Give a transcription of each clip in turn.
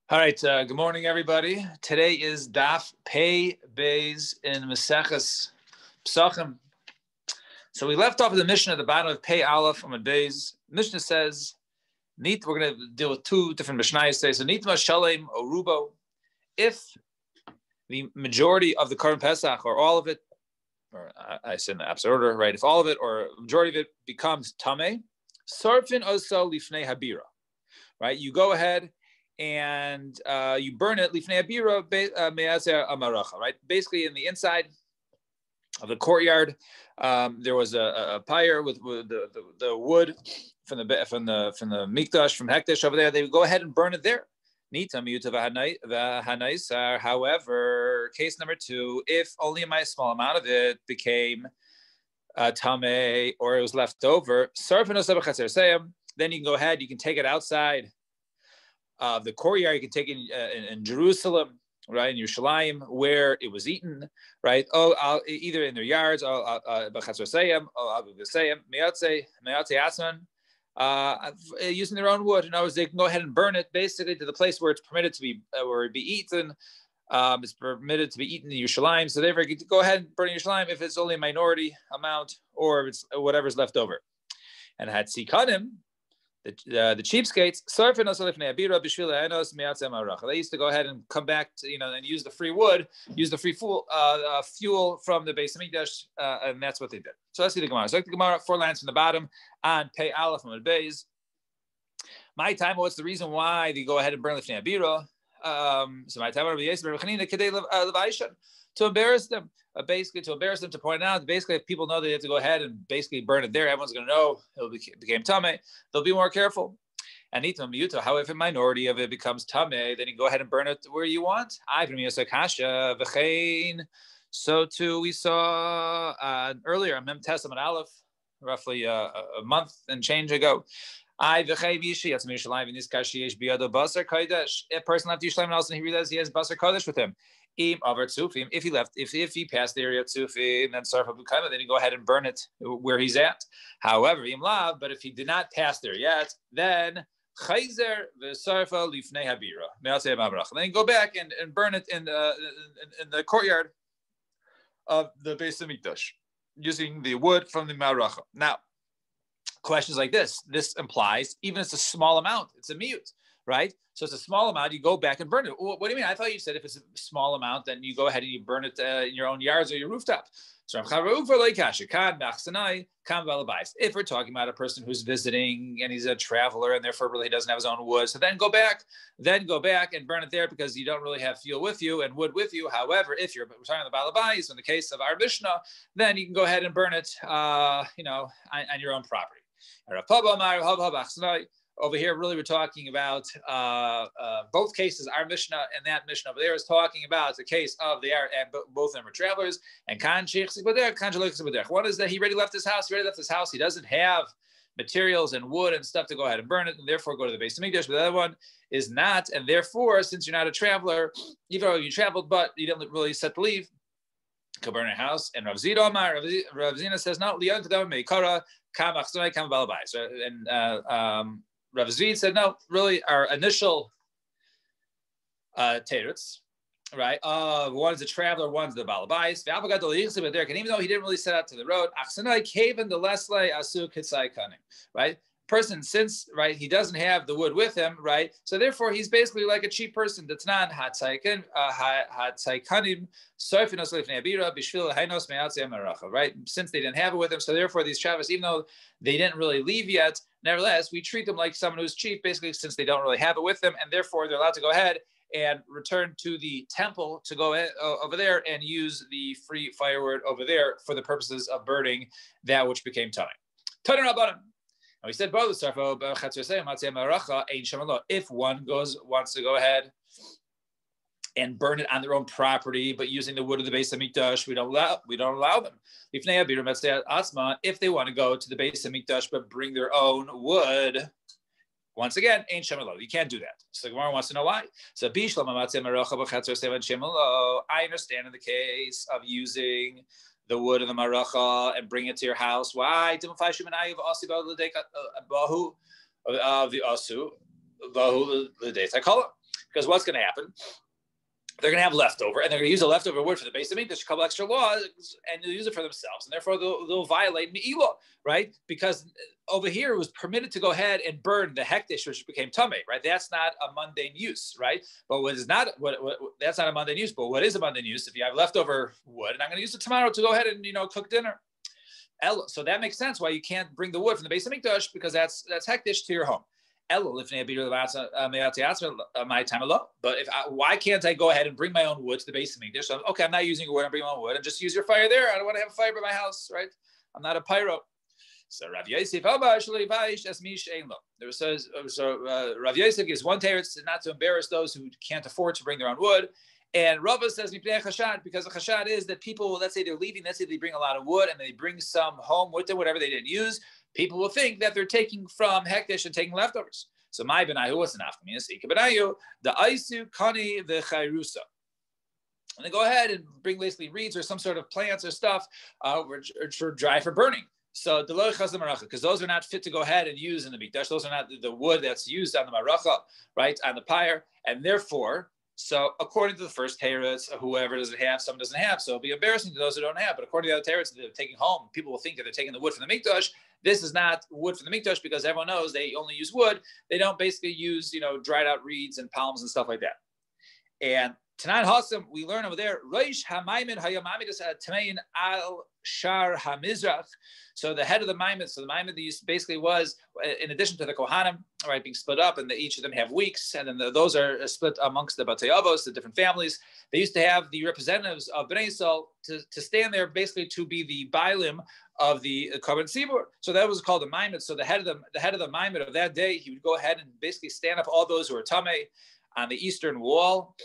All right, good morning, everybody. Today is Daf Pei Beis in Maseches Psachim. So we left off at the Mishnah at the bottom of Pei Aleph on Beis. Mishnah says, we're going to deal with two different Mishnayos today. So Nitma Shalem Orubo, if the majority of the Korban Pesach, or all of it, or I said in the opposite order, right? If all of it or majority of it becomes Tameh, Sarfin Oso Lifnei Habira, right? You go ahead and you burn it lifnei abira me'aser amaracha, right? Basically, in the inside of the courtyard, there was a pyre with the wood from the mikdash, from hekdesh over there. They would go ahead and burn it there. However, case number two, if only a small amount of it became tameh, or it was left over, then you can go ahead. You can take it outside of the courtyard. You can take it in Jerusalem, right, in Yerushalayim, where it was eaten, right? Either in their yards, using their own wood. In other words, they can go ahead and burn it basically to the place where it's permitted to be, where it be eaten. It's permitted to be eaten in Yerushalayim, so therefore you can go ahead and burn in Yerushalayim if it's only a minority amount, or if it's whatever's left over. And had sikanim, the cheapskates, they used to go ahead and come back to, and use the free wood, use the free fuel from the Beis Hamikdash, and that's what they did. So let's see the Gemara. So the Gemara, 4 lines from the bottom on Pei Aleph and Beis. My time, what's the reason why they go ahead and burn Lifnei Abira? So my time, to embarrass them. Basically, to embarrass them, to point out, basically, if people know they have to go ahead and basically burn it there, everyone's going to know it became tameh. They'll be more careful. And however, if a minority of it becomes tameh, then you go ahead and burn it where you want. So too, we saw earlier, Mem Testament Aleph, roughly a month and change ago. A person left Yerushalayim and also he realized he has basar kodesh with him. If he passed the area of Tzufim, then you go ahead and burn it where he's at. However, but if he did not pass there yet, then then you go back and burn it in the courtyard of the Beis Hamikdash using the wood from the Ma'aracha. Now, questions like this implies even if it's a small amount, it's a mute, right? So it's a small amount, you go back and burn it. What do you mean? I thought you said if it's a small amount, then you go ahead and you burn it in your own yards or your rooftop. So if we're talking about a person who's visiting and he's a traveler and therefore really doesn't have his own wood, so then go back and burn it there because you don't really have fuel with you and wood with you. However, if you're talking about the Balabais, in the case of our Mishnah, then you can go ahead and burn it, on your own property. Over here, really, we're talking about both cases. Our Mishnah and that Mishnah over there is talking about the case of and both of them are travelers. And one is that he already left his house. He doesn't have materials and wood and stuff to go ahead and burn it, and therefore go to the Beis Hamikdash. But the other one is not, and therefore, since you're not a traveler, even though you traveled, but you didn't really set to leave, go burn a house. And Rav Zina says no. And Rav Zvid said, no, really, our initial teretz, right? One's a traveler, one's the balabais. And even though he didn't really set out to the road, right? Person, since, right, he doesn't have the wood with him, right? So therefore, he's basically like a cheap person. That's not right? Since they didn't have it with him, so therefore these travelers, even though they didn't really leave yet, nevertheless, we treat them like someone who's cheap, basically, since they don't really have it with them, and therefore they're allowed to go ahead and return to the temple to go over there and use the free firewood over there for the purposes of burning that which became tameh. And we said if one wants to go ahead and burn it on their own property, but using the wood of the Beis Hamikdash, we don't allow them. If they want to go to the Beis Hamikdash but bring their own wood, once again, you can't do that. So the Gemara wants to know why. So I understand in the case of using the wood of the maracha and bring it to your house. Why? because what's going to happen? They're going to have leftover, and they're going to use the leftover wood for the base of Mikdash, a couple extra laws, and they'll use it for themselves, and therefore they'll violate Me'ilah, right? Because over here it was permitted to go ahead and burn the hektish, which became tamei, right? That's not a mundane use, right? But what is not that's not a mundane use. But what is a mundane use? If you have leftover wood, and I'm going to use it tomorrow to go ahead and cook dinner, so that makes sense why you can't bring the wood from the base of Mikdash, because that's hektish to your home. But why can't I go ahead and bring my own wood to the base of Mikdash? So, okay, I'm not using wood. I'm bringing my own wood and just use your fire there. I don't want to have a fire by my house, right? I'm not a pyro. So Rav Yosef, there says, Rav Yosef gives one teretz not to embarrass those who can't afford to bring their own wood. And Rava says, because the chashad is that people, let's say they're leaving, let's say they bring a lot of wood and they bring some home with them, whatever they didn't use, people will think that they're taking from hektish and taking leftovers. So my benayu, what's an afkamina? Benayu, the aisu kani the chayrusa. And they go ahead and bring basically reeds or some sort of plants or stuff which are dry for burning. So because those are not fit to go ahead and use in the mikdash. Those are not the wood that's used on the maracha, right, on the pyre, and therefore. So according to the first teretz, whoever doesn't have, some doesn't have. So it'll be embarrassing to those who don't have. But according to the other teretz that they're taking home, people will think that they're taking the wood from the mikdash. This is not wood from the mikdash because everyone knows they only use wood. They don't basically use, dried out reeds and palms and stuff like that. And Tanan Hassam, we learn over there, Reish Hamaymin Hayamamidus Tamein al Shar Hamizrach. So the head of the Maimon, so the Maimon basically was, in addition to the Kohanim, right, being split up, and each of them have weeks, and then those are split amongst the Batei Avos, the different families. They used to have the representatives of Bnei Yisrael to stand there, basically to be the Bailim of the Korban Tzibur. So that was called the Maimon. So the head of the Maimon of that day, he would go ahead and basically stand up all those who are Tamei on the eastern wall.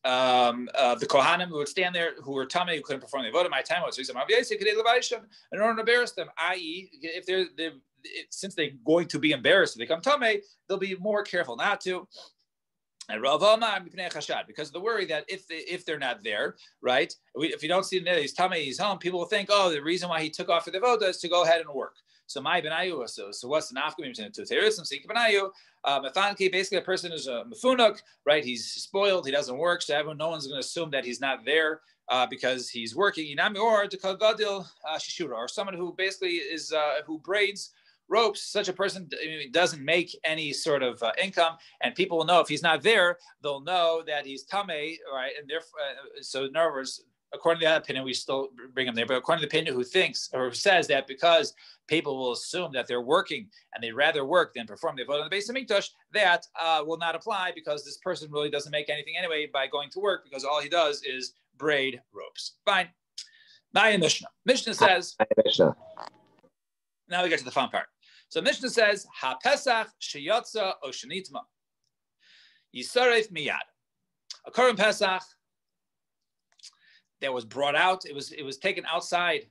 The Kohanim who would stand there, who were tamei, who couldn't perform the avodah, my time was. So he said, in order to embarrass them, i.e., if since they're going to be embarrassed if they come tamei, they'll be more careful not to. And because of the worry that if they're not there, right? If you don't see him there, he's tamei, he's home. People will think, the reason why he took off for the avodah is to go ahead and work. So my benayu, so what's the nafka between two teretz and sika benayu? Mathanki, basically a person is a mefunuk, right? He's spoiled, he doesn't work, so no one's going to assume that he's not there because he's working. Inami or to kagadil shishura, or someone who basically is who braids ropes. Such a person doesn't make any sort of income, and people will know if he's not there, they'll know that he's tamei, right? And therefore, so in other words, according to that opinion, we still bring him there. But according to the opinion who thinks or who says that because people will assume that they're working and they'd rather work than perform the avodah on the base of mikdash, that will not apply because this person really doesn't make anything anyway by going to work because all he does is braid ropes. Fine. Maya Mishnah. Mishnah says. Now we get to the fun part. So Mishnah says, Ha Pesach sheyatza o shenitma yisaref miyad. A Korban Pesach that was brought out, it was taken outside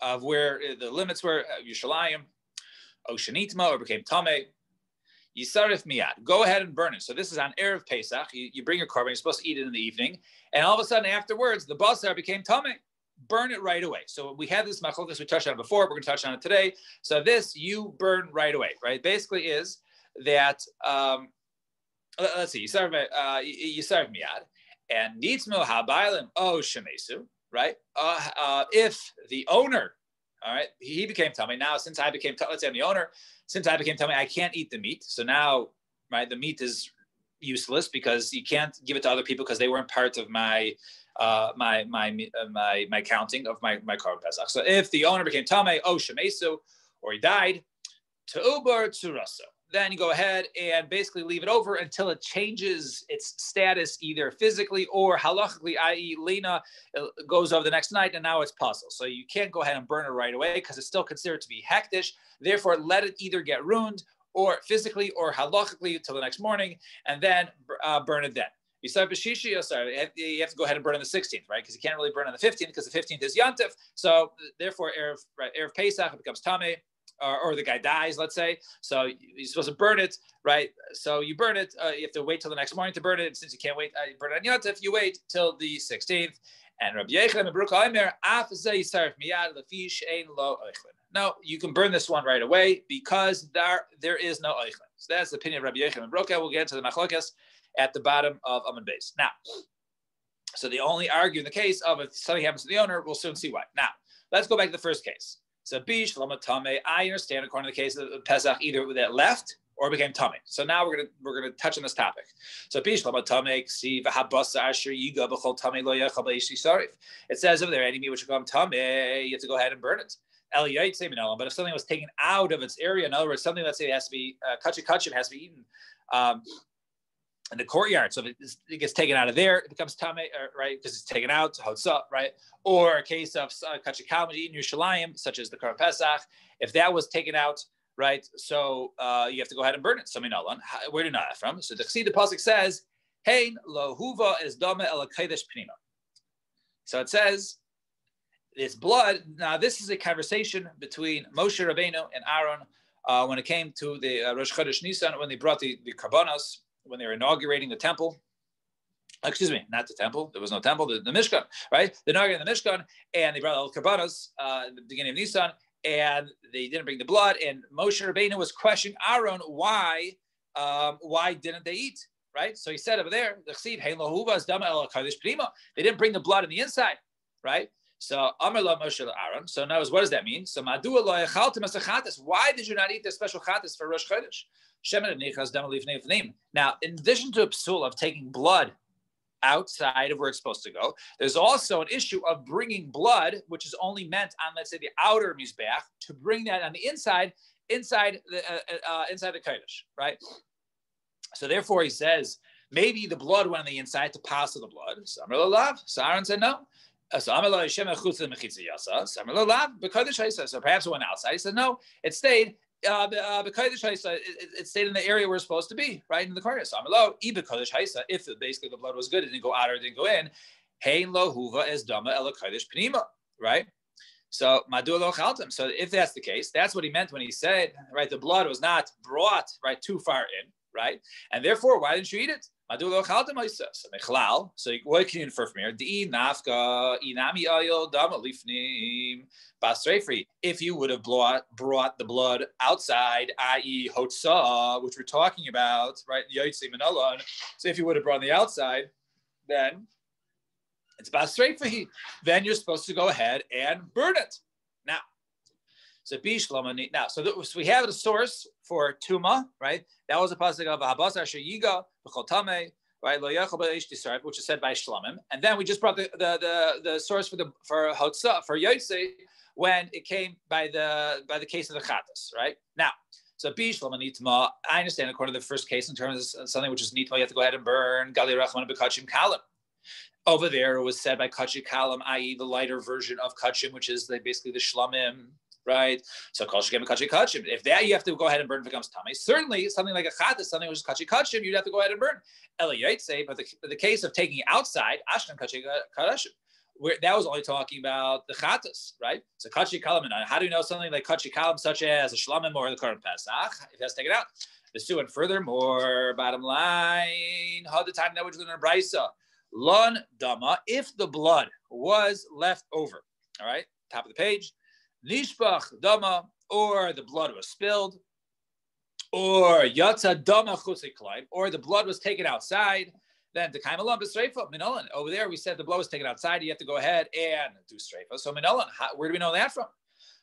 of where the limits were, Yerushalayim, Oshanitma, or became Tameh, Yisarif Miyad. Go ahead and burn it. So this is on Erev Pesach. You bring your korban, you're supposed to eat it in the evening, and all of a sudden afterwards, the basar became Tameh. Burn it right away. So we had this machlokas, we touched on it before, we're going to touch on it today. So this, you burn right away, right? Basically is that, let's see, Yisarif Miyad. And nitzmo habaylim o shemesu, right? If the owner, all right, he became tamei. Now, since I became, let's say I'm the owner, since I became tamei, I can't eat the meat. So now, right, the meat is useless because you can't give it to other people because they weren't part of my counting of my korban pesach. So if the owner became tamei o shemesu, or he died, to ubar tzurasa. Then you go ahead and basically leave it over until it changes its status either physically or halachically, i.e. Lena goes over the next night and now it's puzzle. So you can't go ahead and burn it right away because it's still considered to be hektish. Therefore, let it either get ruined or physically or halachically until the next morning and then burn it then. You have to go ahead and burn on the 16th, right? Because you can't really burn on the 15th because the 15th is Yantif. So therefore, Erev Pesach, it becomes Tameh. Or the guy dies, let's say. So you're supposed to burn it, right? So you burn it. You have to wait till the next morning to burn it. And since you can't wait, burn it on Yontif, you wait till the 16th. And Rabbi Yechon and Baruch Aimer, no, you can burn this one right away because there is no eichlin. So that's the opinion of Rabbi Yochanan Broka. We'll get into the machlokas at the bottom of Amud Beis. Now, so they only argue in the case of if something happens to the owner. We'll soon see why. Now, let's go back to the first case. So bish lama tame. I understand according to the case of Pesach either that left or became tame. So now we're gonna touch on this topic. So bish lama tame si v'habasa asher yiga b'chol tame lo yechal b'eish sarif. It says over there any meat which will become tame, you have to go ahead and burn it. But if something was taken out of its area, in other words, something, let's say, it has to be kachim has to be eaten in the courtyard. So if it gets taken out of there, it becomes tame, right? Because it's taken out, hotzah, right? Or a case of kachikal eaten Yerushalayim, such as the Korban Pesach, if that was taken out, right? So you have to go ahead and burn it. So minalan, where do you know that from? So the pasuk says, "Hein lo huva es dama el kodesh pnima." So it says, it's blood. Now, this is a conversation between Moshe Rabbeinu and Aaron when it came to the Rosh Chodesh Nisan, when they brought the karbanos, when they were inaugurating the temple. Excuse me, not the temple. There was no temple, the Mishkan, right? They inaugurated the Mishkan, and they brought all the karbanos at the beginning of Nisan, and they didn't bring the blood. And Moshe Rabbeinu was questioning Aaron, why didn't they eat? Right? So he said over there, they didn't bring the blood in the inside, right? So Amar la Moshe Aaron. So now, what does that mean? So Madua lo echaltem as a chatas. Why did you not eat the special chatas for Rosh Chodesh? Shemen nichas dam lifnei lifnim. Now, in addition to a psul of taking blood outside of where it's supposed to go, there's also an issue of bringing blood, which is only meant on, let's say, the outer mizbeach, to bring that on the inside the kodesh, right? So therefore, he says maybe the blood went on the inside to pass the blood. So Amar lo lav. So Aaron said no. So perhaps it went outside. He said no, it stayed. It stayed in the area where it's supposed to be, right in the corner. So if basically the blood was good, it didn't go out or it didn't go in. Right? So So if that's the case, that's what he meant when he said, right, the blood was not brought right too far in, right? And therefore, why didn't you eat it? So what can you infer from here? If you would have brought the blood outside, i.e. hotzah, which we're talking about, right? So if you would have brought on the outside, then it's basreifi. Then you're supposed to go ahead and burn it. Now, so we have a source for tuma, right? That was a pasuk of habas asher yiga b'chol tamei, right? Lo yachal b'eish tisaref, which is said by Shlamim, and then we just brought the source for hotzah for yotzei when it came by the case of the chatas, right? Now, so b'shlam nitma, I understand according to the first case in terms of something which is nitma, you have to go ahead and burn gali rachman b'kachim kalim. Over there, it was said by kachim kalim, i.e. the lighter version of kachim, which is basically the shlamim. Right, so if that you have to go ahead and burn becomes tummy. Certainly, something like a chat is something which is kachim, you'd have to go ahead and burn. But the case of taking outside ashkan kachim, where that was only talking about the chatas, right? So kachi kalam. How do you know something like kachi kalam, such as a shlamim or the Korban Pesach, if that's taken out? The two, and furthermore, bottom line, how the time that which is in a brisa, lon dama, if the blood was left over, all right, top of the page. Nishbach dama, or the blood was spilled, or yatsa dama chusiklein, or the blood was taken outside. Then the kaimalam b'streifa minolan. Over there, we said the blood was taken outside. You have to go ahead and do streifa. So minolan, where do we know that from?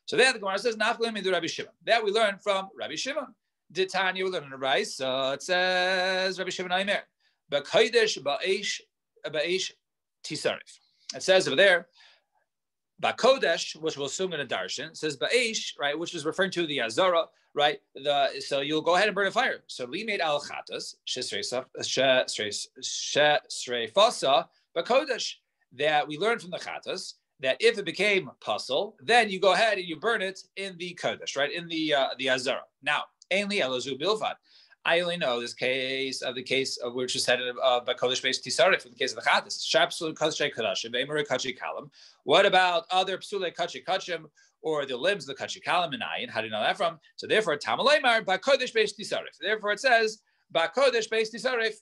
So there, the Gemara says naflim midu Rabbi Shimon. That we learn from Rabbi Shimon. Did Tanya we learn in the rice? So it says Rabbi Shimon Aimer b'kodesh ba'esh tisarif. It says over there. Bakodesh, which we'll assume in a darshan, says ba'esh, right, which is referring to the azara, right? So you'll go ahead and burn a fire. So li made al chatas shesreifasa bakodesh, that we learned from the chatas that if it became puzzle, then you go ahead and you burn it in the kodesh, right, in the azara. Now, ainli elazu bilvad. I only know this case of which is headed by Kodesh based Tisarif in the case of the Chatas. Shapsul Kachay Kadashim, Emery Kachi Kalam. What about other Psule Kachi Kachim or the limbs of the Kachi Kalam and Ayin? How do you know that from? So therefore, Tamalemar by Kodesh based Tisarif. Therefore, it says by Kodesh based Tisarif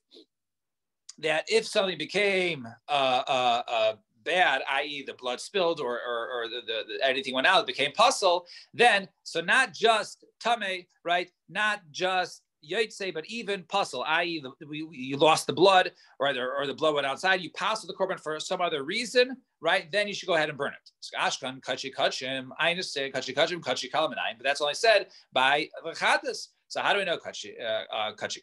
that if something became bad, i.e. the blood spilled or anything went out, it became puzzle, then, so not just tame, right? Not just yaitse, but even puzzle, i.e. you lost the blood or the blood went outside, you passed the korban for some other reason, right? Then you should go ahead and burn it. Ashkan, kachi kachim, I understand kachi kachim, kachi kalam, but that's only said by v'chatas. So how do we know kachi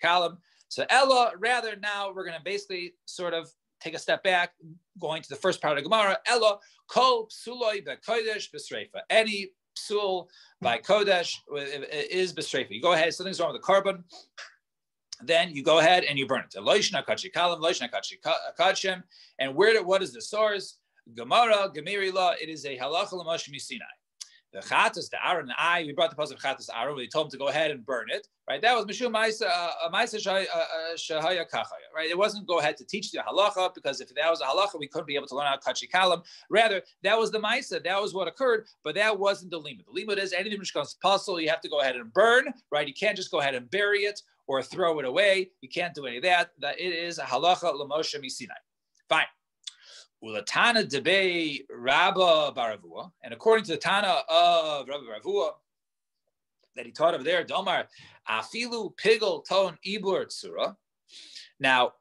kalam? So Ella, rather now we're going to basically sort of take a step back, going to the first part of the Gemara. Ella kol psuloi b'kodesh b'sreifa. Any psul by kodesh is b'sreifa. You go ahead, something's wrong with the korban, then you go ahead and you burn it. Loishna kachi kalam, loishna kachi kachim. And what is the source? Gemara, Gemiri law. It is a halacha l'moshe misinai. The chatas, the Aaron, we brought the puzzle of chatas Aaron. We told him to go ahead and burn it. Right, that was mishum ma'isa shahaya kachaya. Right, it wasn't go ahead to teach the halacha, because if that was a halacha, we couldn't be able to learn out kachi kalam. Rather, that was the ma'isa. That was what occurred, but that wasn't the limud. The limud is anything which comes puzzle, you have to go ahead and burn. Right, you can't just go ahead and bury it or throw it away. You can't do any of that. That it is a halacha l'moshe misinai. Fine. Ulatana debei Rabba Baravua, and according to the Tana of Rabba Baravua that he taught over there, Domar Afilu Pigel Ton Ibur Tsura. Now,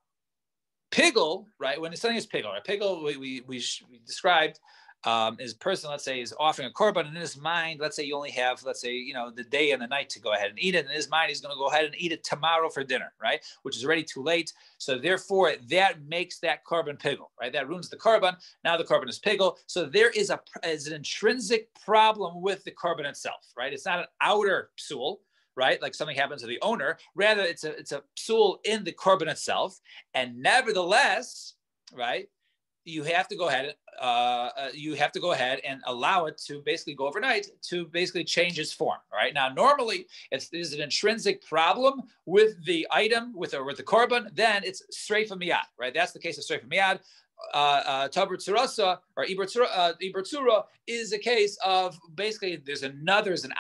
pigel, right? When something is pigel, right? Pigel we described is a person, let's say, is offering a korban, and in his mind, let's say you only have, let's say, the day and the night to go ahead and eat it. In his mind, he's going to go ahead and eat it tomorrow for dinner, right? Which is already too late. So therefore, that makes that korban pigel, right? That ruins the korban. Now the korban is pigel. So there is an intrinsic problem with the korban itself, right? It's not an outer psul, right? Like something happens to the owner. Rather, it's a psul in the korban itself. And nevertheless, right, you have to go ahead and allow it to basically go overnight to basically change its form. All right. Now, normally, there's an intrinsic problem with the item, with the korban, then it's streifa miyad, right? That's the case of streifa miyad. Taber tzurasa or iber tzura is a case of basically there's an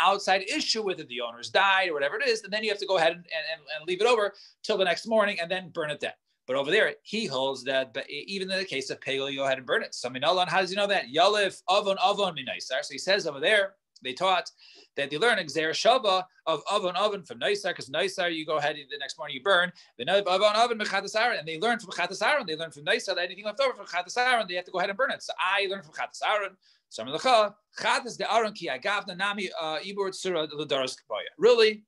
outside issue with it. The owner's died or whatever it is, and then you have to go ahead and leave it over till the next morning and then burn it then. But over there, he holds that even in the case of pegel, you go ahead and burn it. So Minalan, how does he know that? Yalif avon minaisar. So he says over there, they taught that they learn exer shava of avon from naisar, because naisar you go ahead the next morning you burn. The avon mechatas aaron, and they learn from mechatas aaron. They learn from naisar that anything left over from mechatas aaron, they have to go ahead and burn it. So I learn from mechatas aaron. Some of the chatas the aaron ki agavna nami ibur tzura l'daras kapoya. Really.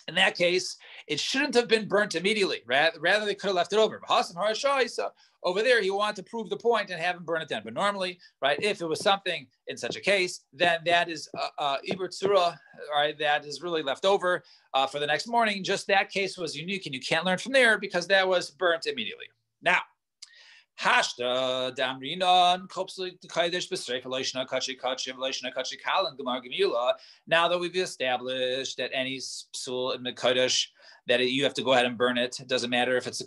In that case, it shouldn't have been burnt immediately. Rather, they could have left it over. So over there, he wanted to prove the point and have him burn it then. But normally, right, if it was something in such a case, then that is Iber Tzura, right, that is really left over for the next morning. Just that case was unique, and you can't learn from there because that was burnt immediately. Now, Hashta Damrinon Kopslik the Kaidish Bestreif Elishna Kachi Kachi Elishna Kachi Kalan Gemar Gemila. Now that we've established that any psul in the Kaidish that you have to go ahead and burn it. It doesn't matter if it's a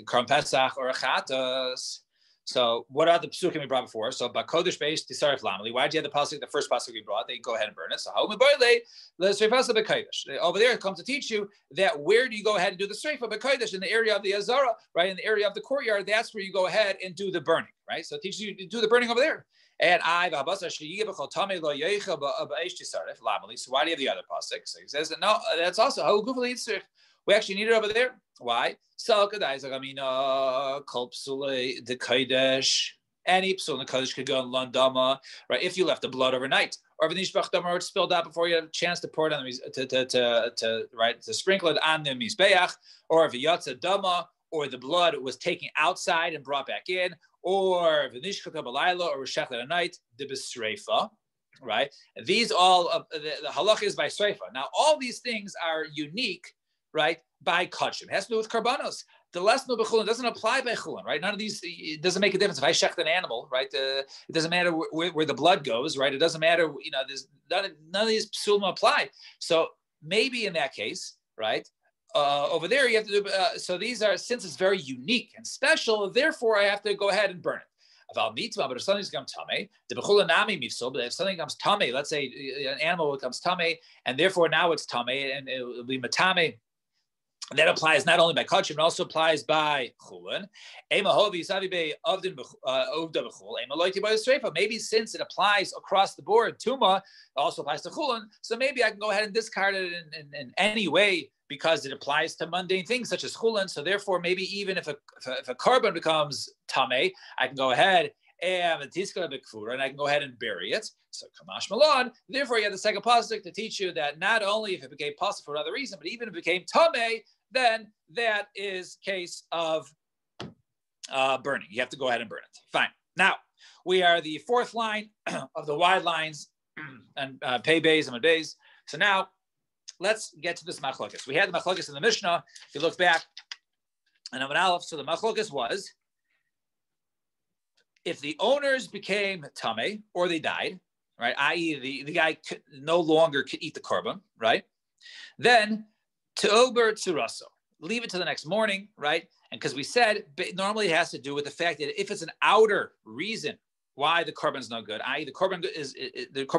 Karm Pesach or a Chatas. So what are the psukim we brought before? So Bakodesh based Tisarif Lamali. Why did you have the pasuk? The first pasuk we brought, they go ahead and burn it. So over there it comes to teach you that where do you go ahead and do the Sreifa Bakodesh? In the area of the Azara, right? In the area of the courtyard, that's where you go ahead and do the burning, right? So it teaches you to do the burning over there. And so why do you have the other pasuk? So he says that no, that's also we actually need it over there. Why? Any psul in the Kodesh could go in landama, right? If you left the blood overnight, or if it spilled out before you had a chance to pour it on to sprinkle it on the mizbeach, or if yatsa dama, or the blood was taken outside and brought back in, or v'nishchata b'layla, or shechlet at night, the b'sreifa, right? These all the halach is by sreifa. Now all these things are unique, right? By kachim, it has to do with karbanos. The lesno b'chulin doesn't apply by chulin, right? None of these, it doesn't make a difference if I shecht an animal, right? It doesn't matter where the blood goes, right? It doesn't matter, there's none of these psulim apply. So maybe in that case, right? Over there you have to do. So these are, since it's very unique and special, therefore I have to go ahead and burn it. But if something's become tame, but if something comes tame, let's say an animal becomes tame, and therefore now it's tame, and it will be matame. And that applies not only by kachim, it also applies by chulin. Maybe since it applies across the board, tuma also applies to chulin. So maybe I can go ahead and discard it in any way because it applies to mundane things such as chulin. So therefore, maybe even if a carbon becomes tameh, I can go ahead and I can go ahead and bury it. So Kamash Malon. Therefore, you have the second pasuk to teach you that not only if it became possible for another reason, but even if it became tameh, then that is case of burning. You have to go ahead and burn it. Fine. Now, we are the fourth line of the wide lines and pei beis and mud beis. So now, let's get to this machlokas. We had the machlokas in the Mishnah. If you look back, and Amud Aleph, so the machlokas was, if the owners became tameh or they died, right, i.e. the guy no longer could eat the korban, right, then Te'ober Tzuraso, leave it to the next morning, right? And because we said normally it has to do with the fact that if it's an outer reason why the korban is no good, i.e. the korban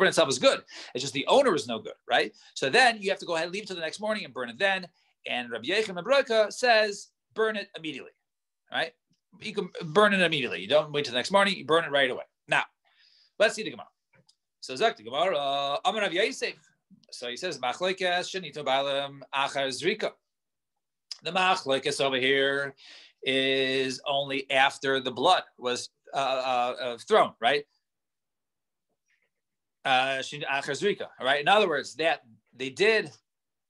itself is good, it's just the owner is no good, right? So then you have to go ahead and leave it to the next morning and burn it then. And Rabbi Yechon ben Broka says burn it immediately, right? You can burn it immediately. You don't wait till the next morning, you burn it right away. Now, let's see the Gemara. So Zak the Gemara, Amar Rav Yosef. So he says, Machlokes shenitu b'alam achar zrika. The machlokes over here is only after the blood was thrown, right? Achar zrika, right? In other words, that they did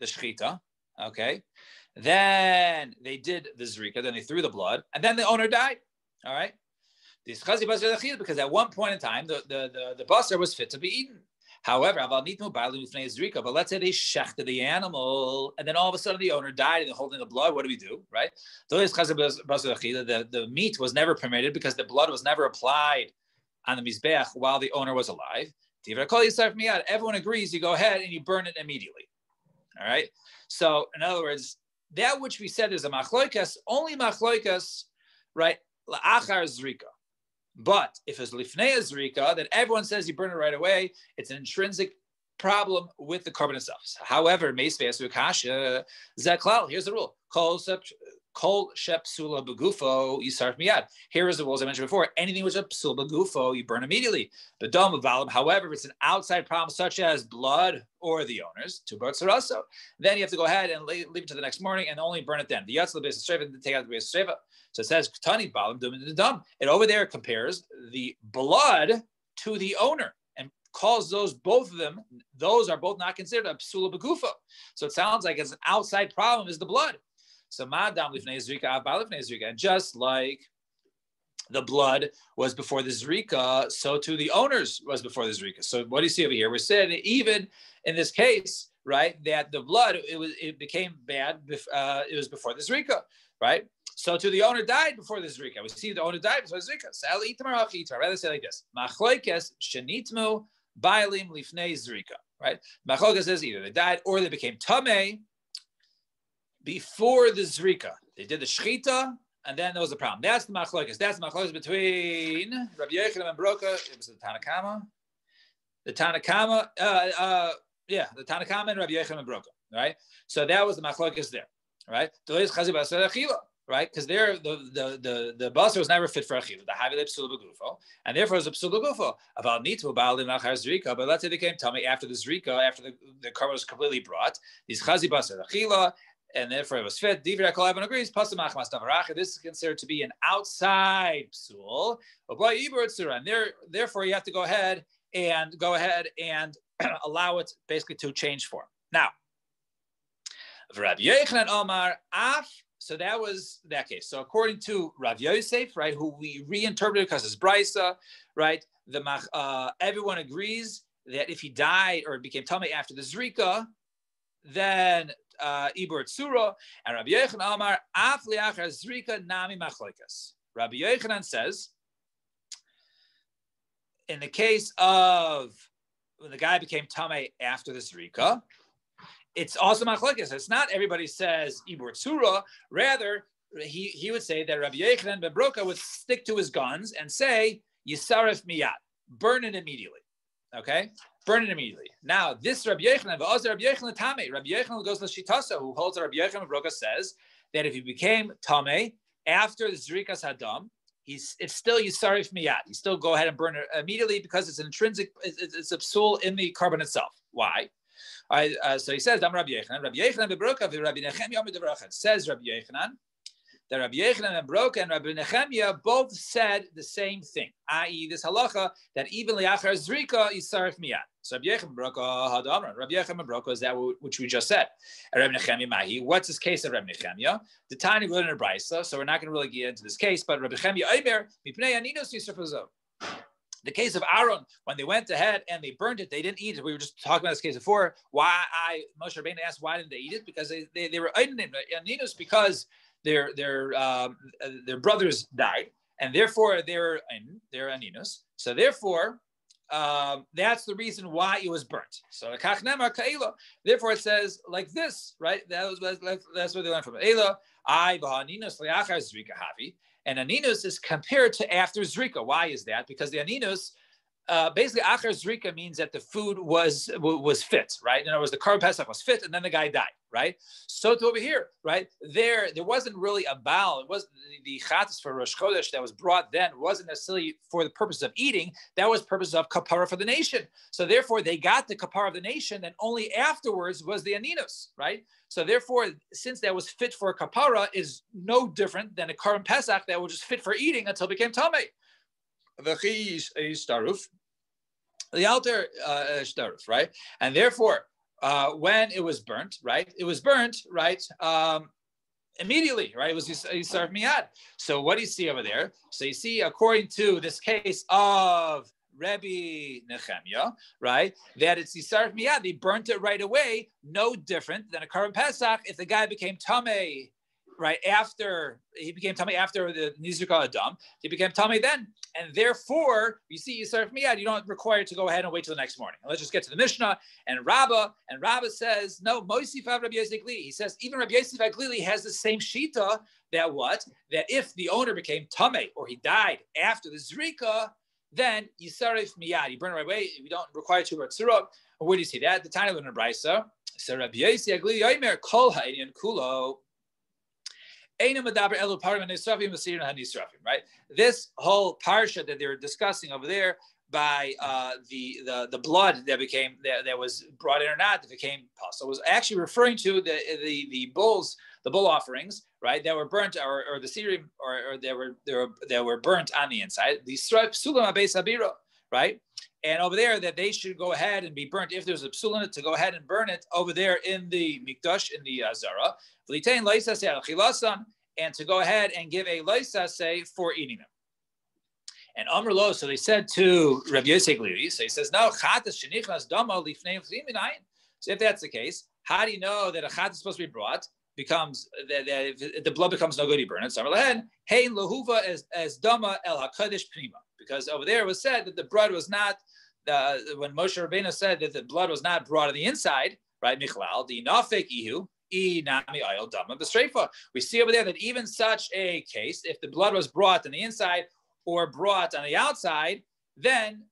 the shchita, okay? Then they did the zrika, then they threw the blood, and then the owner died, all right? Because at one point in time, the basar was fit to be eaten. However, but let's say they shechted the animal, and then all of a sudden the owner died and they're holding the blood. What do we do, right? The meat was never permitted because the blood was never applied on the mizbeach while the owner was alive. Everyone agrees, you go ahead and you burn it immediately. All right? So, in other words, that which we said is a machloikas, only machloikas, right? La'achar zrika. But if it's lifnei zrika, then everyone says you burn it right away. It's an intrinsic problem with the korban itself. However, here's the rule. Kol shepsula begufo, you start miyad. Here is the rules I mentioned before. Anything which is psul begufo, you burn immediately. The dom of valim. However, if it's an outside problem such as blood or the owners, to botzaraso, then you have to go ahead and leave it to the next morning and only burn it then. The yatzla beis sheva, take out the beis sheva. So it says ktani balim dum the dum. It over there compares the blood to the owner and calls those both of them. Those are both not considered a psula begufo. So it sounds like it's an outside problem is the blood. So madam lifnei zrika, abba lifnei zrika, and just like the blood was before the zrika, so too the owners was before the zrika. So what do you see over here? We're saying even in this case, right, that the blood it became bad. It was before the zrika, right? So too the owner died before the zrika. We see the owner died before the zrika. Sal itamar achitar. I'd rather say like this: Machloikes shenitmu bailim lifnei zrika. Right? Machloikes says either they died or they became tamei before the zrika. They did the shchita, and then there was a problem. That's the machlokas. That's the machlokas between Rabbi Yechon and Broka. It was the Tanakama. The Tanakama, the Tanakama and Rabbi Yechon and Broka. Right? So that was the machlokas there. Right? Right? Because there the basar was never fit for achila. The havile psula begufo, and therefore it was a psula begufo. About nitu ba'alim nachar zrika. But let's say they came tummy after the zrika, after the korban was completely brought. These chazi basar achila. And therefore it was fit. Divra kol everyone agrees. This is considered to be an outside psul. And therefore you have to go ahead and allow it basically to change form. Now, Rabbi Yochanan Omar Af. So that was that case. So according to Rav Yosef, right, who we reinterpreted because it's brisa, right? Everyone agrees that if he died or became tummy after the zrika, then Ibur Tzura, and Rabbi Yochanan Amar Af liachar zrika nami machlokas. Rabbi Yochanan says, in the case of when the guy became tamei after the zrika, it's also machlokas. It's not everybody says Ibur Tzura. Rather, he would say that Rabbi Yochanan ben Broka would stick to his guns and say Yisaref miyad, burn it immediately. Okay, burn it immediately. Now, this Rabbi Yochanan, Rabbi Yochanan Tameh, Rabbi Yochanan goes to Shitasa, who holds that Rabbi Yochanan Broka says that if he became Tameh after the Zrikas Hadam, it's still Yisarif Miyad. You still go ahead and burn it immediately because it's an intrinsic, it's a psul in the carbon itself. Why? So he says, Rabbi Yochanan Broka, Rabbi Nechemia says Rabbi Yochanan, that Rabbi Yochanan and Broka and Rabbi Nechemia both said the same thing, i.e., this halacha that even liachar zrika yisarif miyad. So Rabbi Yochanan Broka hadamra. Rabbi Yochanan Broka is that which we just said. And Rabbi Nechemia mahi. What's this case of Rabbi Nechemia? The tiny we learned in Brisa, so we're not going to really get into this case. But Rabbi Nechemia Eimer mipnei aninos yisarfuzo. The case of Aaron, when they went ahead and they burned it, they didn't eat it. We were just talking about this case before. Moshe Rabbeinu asked why didn't they eat it? Because they were aninos because their brothers died, and therefore they're aninos. So therefore, that's the reason why it was burnt. So therefore it says like this, right? That's what they learned from it. And aninus is compared to after zrika. Why is that? Because the aninus, basically, achar zrika means that the food was fit, right? In other words, the Korban Pesach was fit, and then the guy died, right? So to over here, right? There wasn't really a baal. It was the chatas for Rosh Chodesh that was brought then wasn't necessarily for the purpose of eating. That was purpose of kapara for the nation. So therefore, they got the kapara of the nation, and only afterwards was the aninus, right? So therefore, since that was fit for a kapara, is no different than a Korban Pesach that was just fit for eating until it became tamei. The altar shtaruf, right? And therefore, when it was burnt, right? It was burnt, right? Immediately, right? It was yisarf miyad. So what do you see over there? So you see, according to this case of Rabbi Nechemia, right? That it's yisarf miyad. They burnt it right away. No different than a Korban Pesach if the guy became tamei, right? After he became tamei after the Nizrika Adam, he became tamei then. And therefore, you see, Yisarf Miyad, you don't require to go ahead and wait till the next morning. And let's just get to the Mishnah. And Rabbah says, no, Moisif Rabbi Yosef Glili. He says, even Rabbi Yosef Glili has the same shita that what? That if the owner became tamei or he died after the Zrika, then Yisarf Miyad. You burn it right away. You don't require to Ratzura. Where do you see that? The tiny in the Brisa. So Rabbi Yosef Glili Yomer Kol Ha'inyan Kulo. Right? This whole parsha that they were discussing over there by the blood that was brought in or not that became possible was actually referring to the bull offerings, right, that were burnt or the serum or that were burnt on the inside. The psulam abeis habira, right, and over there that they should go ahead and be burnt if there's a psul in it to go ahead and burn it over there in the mikdash in the zara. And to go ahead and give a loisase for eating them. And Amr Lo, so they said to Rabbi Yosef Glili, so he says, no, chatas shenichnas dama lifnei v'minayin. So if that's the case, how do you know that a chat is supposed to be brought? Becomes that if the blood becomes no good, you burn it. So hein lahuva as dama el hakadosh prima, because over there it was said that the blood was not when Moshe Rabbeinu said that the blood was not brought on the inside, right? Michlal the nafek ihu. We see over there that even such a case, if the blood was brought on the inside or brought on the outside, then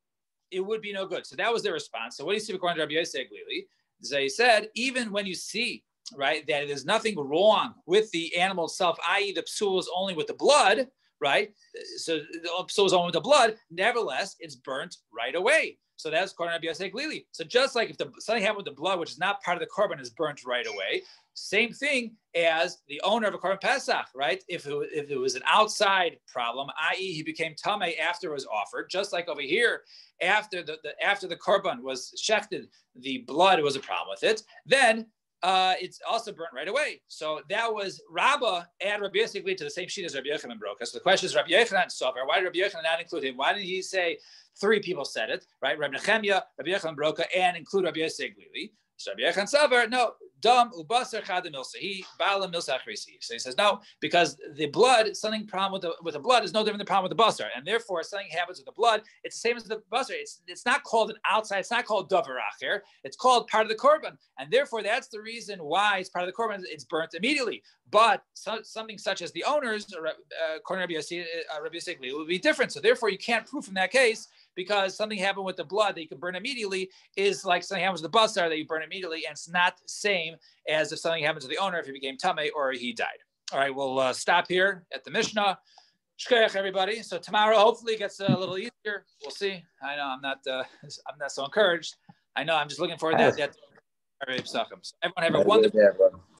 it would be no good. So that was their response. So what do you see according to Rabbi Yosef Glili? So he said, even when you see, right, that there's nothing wrong with the animal itself, i.e. the psul is only with the blood, right? So the psul is only with the blood, nevertheless, it's burnt right away. So that's according to Rabbi Yosef Glili. So just like if something happened with the blood, which is not part of the korban, is burnt right away, same thing as the owner of a Korban Pesach, right? If it was an outside problem, i.e. he became tamei after it was offered, just like over here, after the Korban was shechted, the blood was a problem with it, then it's also burnt right away. So that was Rabbah and Rabbi Yosef Glili to the same sheet as Rabbi Yochanan Broka. So the question is, Rabbi Yochanan Sofer, why did Rabbi Yochanan not include him? Why didn't he say three people said it, right? Rabbi Nechemia, Rabbi Yochanan Broka, and include Rabbi Yosef Glili. So Rabbi Yochanan Sofer, no, dam ubasar chad milsahi bala milsa achrisi. So he says no, because the blood, something problem with the blood is no different than the problem with the basar, and therefore something happens with the blood. It's the same as the basar. It's not called an outside. It's not called davar acher. It's called part of the korban, and therefore that's the reason why it's part of the korban. It's burnt immediately. But something such as the owners, according to Rabbi Yosef Glili, would be different. So therefore you can't prove from that case because something happened with the blood that you can burn immediately is like something happens with the basar that you burn immediately, and it's not the same as if something happens to the owner if he became tamei or he died. All right, we'll stop here at the Mishnah. Shkoyach, everybody. So tomorrow, hopefully, it gets a little easier. We'll see. I know I'm not so encouraged. I know I'm just looking forward to that. So everyone have a wonderful day,